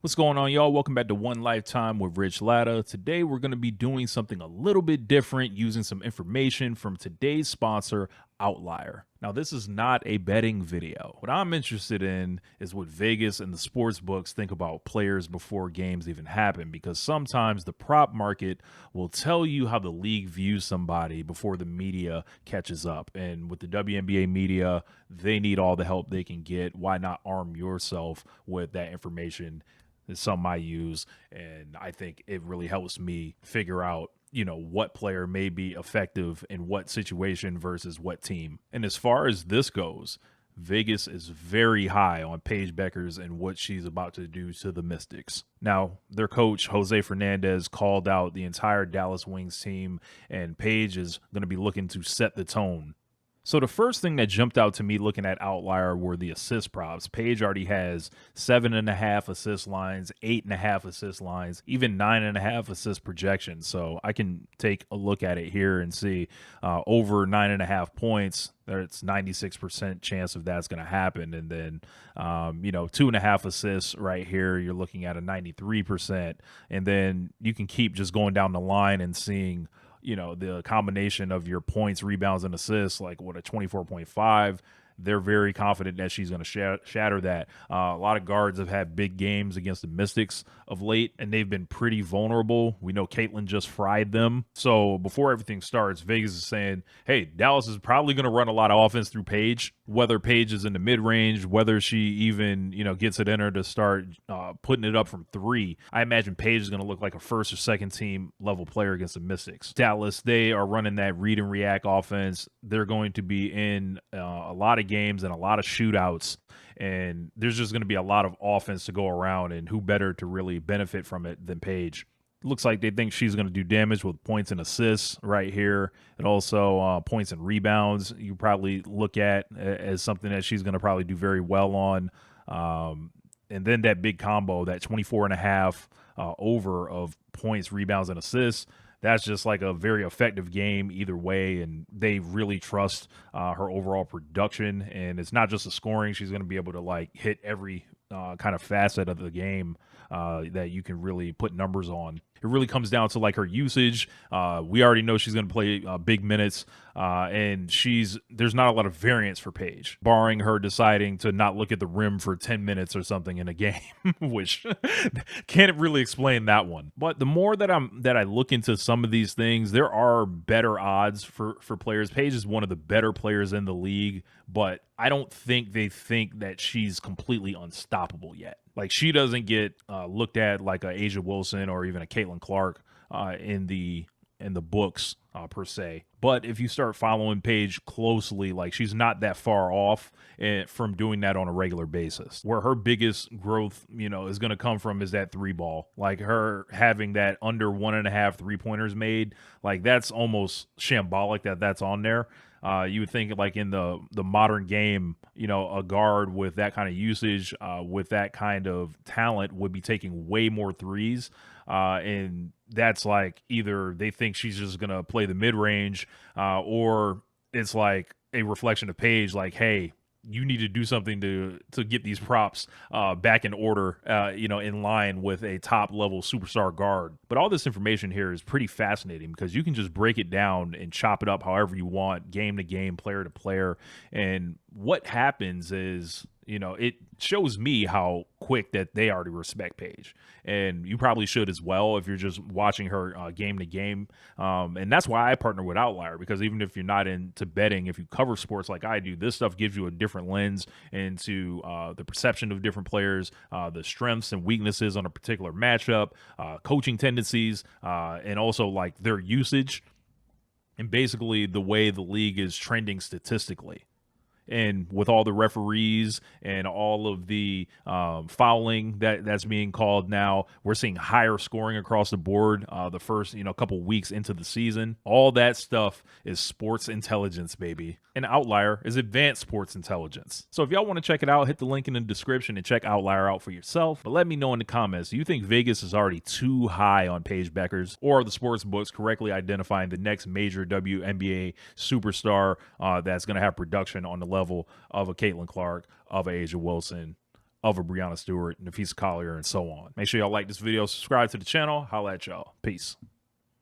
What's going on, y'all? Welcome back to One Lifetime with Rich Latta. Today, we're going to be doing something a little bit different using some information from today's sponsor, Outlier. Now, this is not a betting video. What I'm interested in is what Vegas and the sports books think about players before games even happen, because sometimes the prop market will tell you how the league views somebody before the media catches up. And with the WNBA media, they need all the help they can get. Why not arm yourself with that information? Is something I use, and I think it really helps me figure out, what player may be effective in what situation versus what team. And as far as this goes, Vegas is very high on Paige Bueckers and what she's about to do to the Mystics. Now, their coach, Jose Fernandez, called out the entire Dallas Wings team, and Paige is going to be looking to set the tone. So the first thing that jumped out to me looking at Outlier were the assist props. Paige already has 7.5 assist lines, 8.5 assist lines, even 9.5 assist projections. So I can take a look at it here and see over 9.5 points. There's 96% chance of that's going to happen. And then, 2.5 assists right here, you're looking at a 93%. And then you can keep just going down the line and seeing the combination of your points, rebounds, and assists, like what a 24.5. They're very confident that she's going to shatter that. A lot of guards have had big games against the Mystics of late, and they've been pretty vulnerable. We know Caitlin just fried them. So before everything starts, Vegas is saying, hey, Dallas is probably going to run a lot of offense through Paige, whether Paige is in the mid-range, whether she even, gets it in her to start putting it up from three. I imagine Paige is going to look like a first or second team level player against the Mystics. Dallas, they are running that read and react offense. They're going to be in a lot of games and a lot of shootouts, and there's just going to be a lot of offense to go around, and who better to really benefit from it than Paige. It looks like they think she's going to do damage with points and assists right here, and also points and rebounds you probably look at as something that she's going to probably do very well on. And then that big combo, that 24.5 over of points, rebounds, and assists, that's just like a very effective game either way, and they really trust her overall production. And it's not just the scoring; she's going to be able to like hit every kind of facet of the game that you can really put numbers on. It really comes down to like her usage. We already know she's going to play big minutes, and there's not a lot of variance for Paige, barring her deciding to not look at the rim for 10 minutes or something in a game, which can't really explain that one. But the more that I look into some of these things, there are better odds for players. Paige is one of the better players in the league, but I don't think they think that she's completely unstoppable yet. Like, she doesn't get looked at like a Asia Wilson or even a Caitlin Clark in the books per se. But if you start following Paige closely, like, she's not that far off from doing that on a regular basis. Where her biggest growth, is going to come from is that three ball. Like, her having that under 1.5 3-pointers made, like, that's almost shambolic that's on there. You would think like in the modern game, a guard with that kind of usage, with that kind of talent would be taking way more threes. And that's like either they think she's just going to play the mid range, or it's like a reflection of Paige, like, hey, you need to do something to get these props back in order, in line with a top level superstar guard. But all this information here is pretty fascinating because you can just break it down and chop it up however you want, game to game, player to player. And what happens is, it shows me how quick that they already respect Paige. And you probably should as well if you're just watching her game to game. And that's why I partner with Outlier, because even if you're not into betting, if you cover sports like I do, this stuff gives you a different lens into the perception of different players, the strengths and weaknesses on a particular matchup, coaching tendencies, and also like their usage, and basically the way the league is trending statistically. And with all the referees and all of the fouling that's being called now, we're seeing higher scoring across the board the first couple weeks into the season. All that stuff is sports intelligence, baby. And Outlier is advanced sports intelligence. So if y'all want to check it out, hit the link in the description and check Outlier out for yourself. But let me know in the comments, do you think Vegas is already too high on Paige Bueckers, or are the sports books correctly identifying the next major WNBA superstar that's going to have production on the level of a Caitlin Clark, of a Asia Wilson, of a Breonna Stewart, Nafisa Collier, and so on. Make sure y'all like this video, subscribe to the channel. Holla at y'all. Peace.